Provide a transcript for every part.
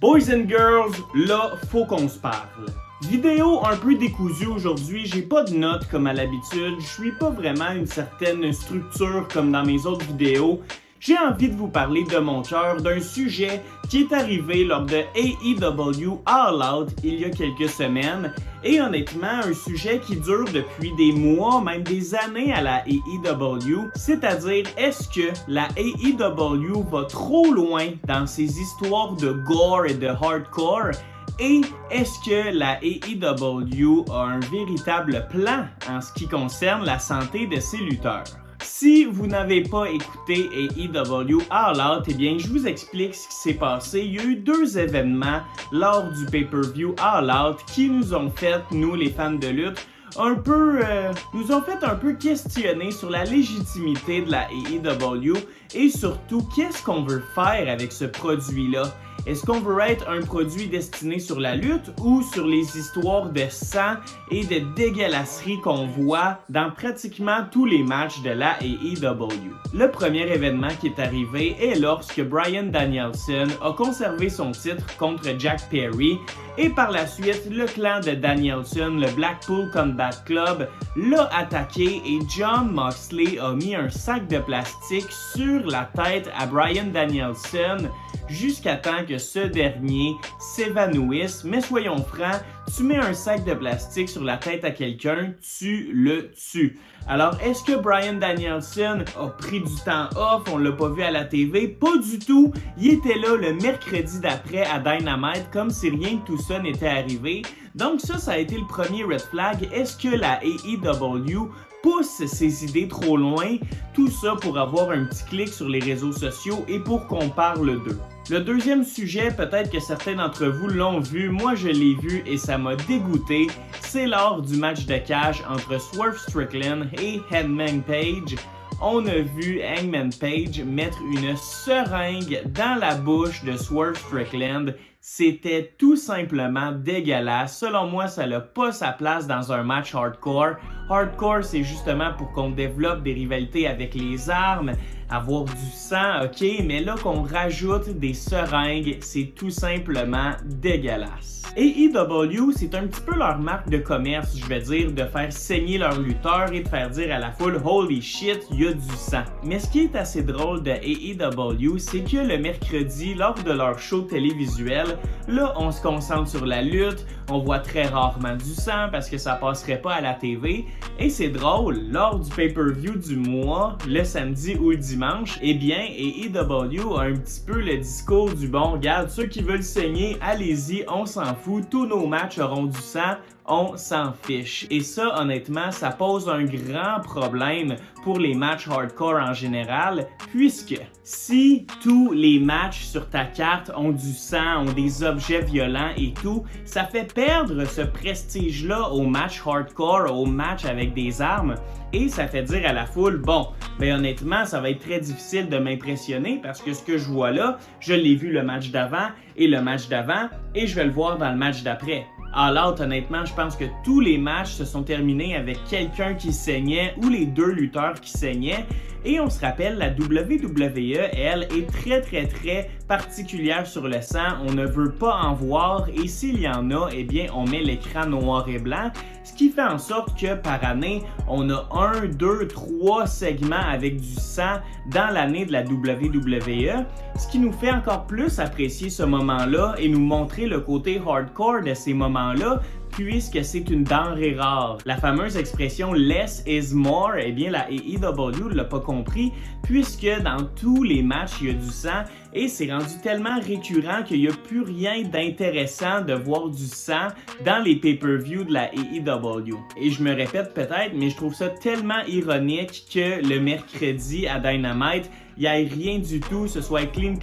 Boys and girls, là, faut qu'on se parle. Vidéo un peu décousue aujourd'hui, j'ai pas de notes comme à l'habitude, je suis pas vraiment une certaine structure comme dans mes autres vidéos. J'ai envie de vous parler de mon cœur d'un sujet qui est arrivé lors de AEW All Out il y a quelques semaines et honnêtement un sujet qui dure depuis des mois, même des années à la AEW, c'est-à-dire est-ce que la AEW va trop loin dans ses histoires de gore et de hardcore? Et est-ce que la AEW a un véritable plan en ce qui concerne la santé de ses lutteurs? Si vous n'avez pas écouté AEW All Out, eh bien, je vous explique ce qui s'est passé. Il y a eu deux événements lors du pay-per-view All Out qui nous ont fait, nous les fans de lutte, nous ont fait un peu questionner sur la légitimité de la AEW et surtout qu'est-ce qu'on veut faire avec ce produit-là. Est-ce qu'on veut être un produit destiné sur la lutte ou sur les histoires de sang et de dégueulasseries qu'on voit dans pratiquement tous les matchs de la AEW? Le premier événement qui est arrivé est lorsque Bryan Danielson a conservé son titre contre Jack Perry et par la suite, le clan de Danielson, le Blackpool Combat Club, l'a attaqué et Jon Moxley a mis un sac de plastique sur la tête à Bryan Danielson jusqu'à temps que ce dernier s'évanouisse. Mais soyons francs, tu mets un sac de plastique sur la tête à quelqu'un, tu le tues. Alors, est-ce que Bryan Danielson a pris du temps off? On l'a pas vu à la TV? Pas du tout! Il était là le mercredi d'après à Dynamite comme si rien de tout ça n'était arrivé. Donc ça a été le premier red flag. Est-ce que la AEW pousse ses idées trop loin? Tout ça pour avoir un petit clic sur les réseaux sociaux et pour qu'on parle d'eux. Le deuxième sujet, peut-être que certains d'entre vous l'ont vu, moi je l'ai vu et ça m'a dégoûté, c'est lors du match de cage entre Swerve Strickland et Hangman Page. On a vu Hangman Page mettre une seringue dans la bouche de Swerve Strickland. C'était tout simplement dégueulasse. Selon moi, ça n'a pas sa place dans un match hardcore. Hardcore, c'est justement pour qu'on développe des rivalités avec les armes, avoir du sang, ok, mais là qu'on rajoute des seringues, c'est tout simplement dégueulasse. AEW, c'est un petit peu leur marque de commerce, je vais dire, de faire saigner leurs lutteurs et de faire dire à la foule « Holy shit, il y a du sang ». Mais ce qui est assez drôle de AEW, c'est que le mercredi, lors de leur show télévisuel, là, on se concentre sur la lutte, on voit très rarement du sang parce que ça passerait pas à la TV. Et c'est drôle, lors du pay-per-view du mois, le samedi ou le dimanche, eh bien, AEW a un petit peu le discours du bon, regarde, ceux qui veulent saigner, allez-y, on s'en fout, tous nos matchs auront du sang, on s'en fiche. Et ça, honnêtement, ça pose un grand problème pour les matchs hardcore en général, puisque si tous les matchs sur ta carte ont du sang, ont des objets violents et tout, ça fait perdre ce prestige-là aux matchs hardcore, aux matchs avec des armes, et ça fait dire à la foule, bon, ben honnêtement, ça va être très difficile de m'impressionner parce que ce que je vois là, je l'ai vu le match d'avant et le match d'avant, et je vais le voir dans le match d'après. All Out, honnêtement, je pense que tous les matchs se sont terminés avec quelqu'un qui saignait ou les deux lutteurs qui saignaient. Et on se rappelle, la WWE, elle, est très particulière sur le sang. On ne veut pas en voir et s'il y en a, eh bien, on met l'écran noir et blanc. Ce qui fait en sorte que par année, on a 1, 2, 3 segments avec du sang dans l'année de la WWE. Ce qui nous fait encore plus apprécier ce moment-là et nous montrer le côté hardcore de ces moments-là, puisque c'est une denrée rare. La fameuse expression « less is more », eh bien la AEW ne l'a pas compris, puisque dans tous les matchs, il y a du sang et c'est rendu tellement récurrent qu'il n'y a plus rien d'intéressant de voir du sang dans les pay-per-views de la AEW. Et je me répète peut-être, mais je trouve ça tellement ironique que le mercredi à Dynamite, il n'y a rien du tout, ce soit clean,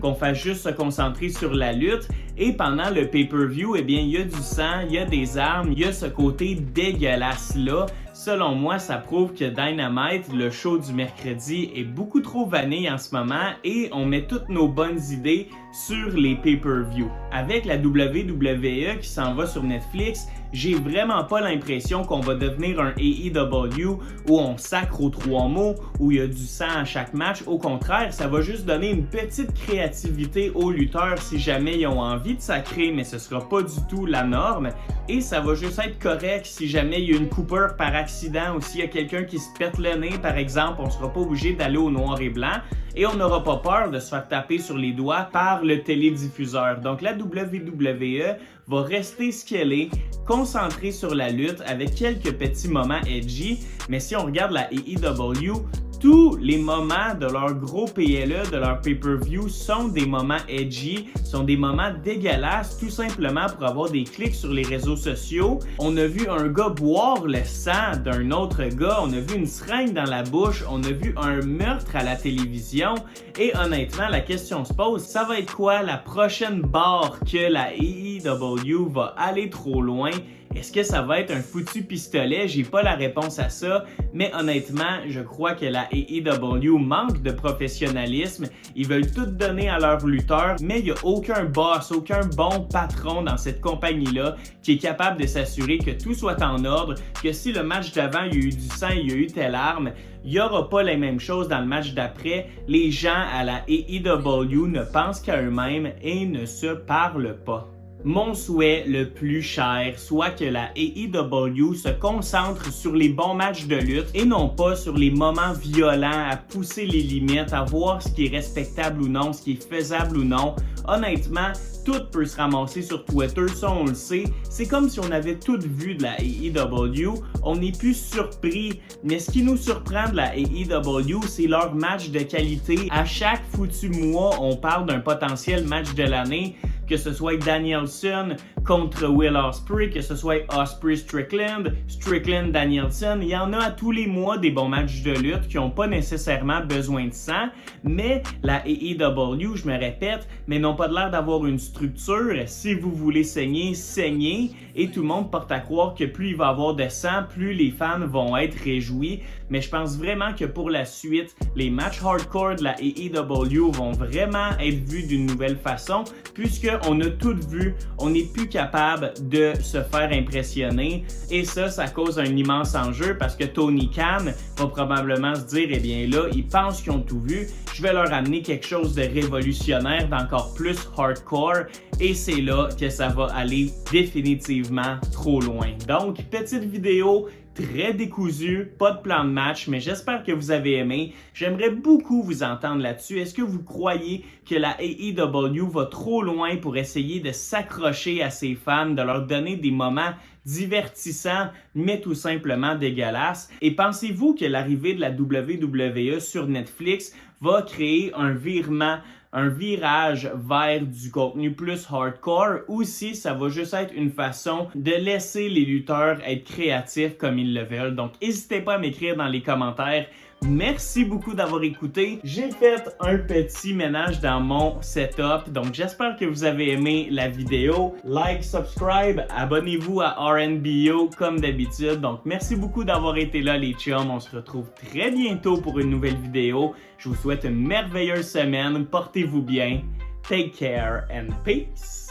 qu'on fasse juste se concentrer sur la lutte. Et pendant le pay-per-view, eh bien, il y a du sang, il y a des armes, il y a ce côté dégueulasse-là. Selon moi, ça prouve que Dynamite, le show du mercredi, est beaucoup trop vanille en ce moment et on met toutes nos bonnes idées sur les pay-per-view. Avec la WWE qui s'en va sur Netflix, j'ai vraiment pas l'impression qu'on va devenir un AEW où on sacre aux 3 mots, où il y a du sang à chaque match. Au contraire, ça va juste donner une petite créativité aux lutteurs si jamais ils ont envie de sacrer, mais ce sera pas du tout la norme. Et ça va juste être correct si jamais il y a une coupure par accident ou s'il y a quelqu'un qui se pète le nez, par exemple, on sera pas obligé d'aller au noir et blanc. Et on n'aura pas peur de se faire taper sur les doigts par le télédiffuseur. Donc la WWE va rester ce qu'elle est, concentrée sur la lutte avec quelques petits moments edgy. Mais si on regarde la AEW, tous les moments de leur gros PLE, de leur pay-per-view sont des moments edgy, sont des moments dégueulasses, tout simplement pour avoir des clics sur les réseaux sociaux. On a vu un gars boire le sang d'un autre gars, on a vu une seringue dans la bouche, on a vu un meurtre à la télévision. Et honnêtement, la question se pose, ça va être quoi la prochaine barre que la AEW va aller trop loin? Est-ce que ça va être un foutu pistolet? J'ai pas la réponse à ça, mais honnêtement, je crois que la AEW manque de professionnalisme. Ils veulent tout donner à leurs lutteurs, mais il n'y a aucun boss, aucun bon patron dans cette compagnie-là qui est capable de s'assurer que tout soit en ordre, que si le match d'avant, il y a eu du sang, il y a eu telle arme, il n'y aura pas les mêmes choses dans le match d'après. Les gens à la AEW ne pensent qu'à eux-mêmes et ne se parlent pas. Mon souhait le plus cher soit que la AEW se concentre sur les bons matchs de lutte et non pas sur les moments violents, à pousser les limites, à voir ce qui est respectable ou non, ce qui est faisable ou non. Honnêtement, tout peut se ramasser sur Twitter, ça on le sait. C'est comme si on avait tout vu de la AEW, on n'est plus surpris. Mais ce qui nous surprend de la AEW, c'est leur match de qualité. À chaque foutu mois, on parle d'un potentiel match de l'année. Que ce soit Danielson contre Will Ospreay, que ce soit Ospreay Strickland, Strickland Danielson, il y en a à tous les mois des bons matchs de lutte qui n'ont pas nécessairement besoin de sang, mais la AEW, je me répète, mais n'ont pas l'air d'avoir une structure. Si vous voulez saigner, saignez, et tout le monde porte à croire que plus il va y avoir de sang, plus les fans vont être réjouis. Mais je pense vraiment que pour la suite, les matchs hardcore de la AEW vont vraiment être vus d'une nouvelle façon, puisqu'on a tout vu, on n'est plus capable de se faire impressionner. Et ça cause un immense enjeu parce que Tony Khan va probablement se dire, eh bien là, ils pensent qu'ils ont tout vu, je vais leur amener quelque chose de révolutionnaire, d'encore plus hardcore, et c'est là que ça va aller définitivement trop loin. Donc, petite vidéo très décousu, pas de plan de match, mais j'espère que vous avez aimé. J'aimerais beaucoup vous entendre là-dessus. Est-ce que vous croyez que la AEW va trop loin pour essayer de s'accrocher à ses fans, de leur donner des moments divertissants, mais tout simplement dégueulasses? Et pensez-vous que l'arrivée de la WWE sur Netflix va créer un virage vers du contenu plus hardcore, ou si ça va juste être une façon de laisser les lutteurs être créatifs comme ils le veulent. Donc n'hésitez pas à m'écrire dans les commentaires. Merci beaucoup d'avoir écouté. J'ai fait un petit ménage dans mon setup, donc j'espère que vous avez aimé la vidéo. Like, subscribe, abonnez-vous à RNBO comme d'habitude. Donc merci beaucoup d'avoir été là les chums. On se retrouve très bientôt pour une nouvelle vidéo. Je vous souhaite une merveilleuse semaine. Portez-vous bien. Take care and peace.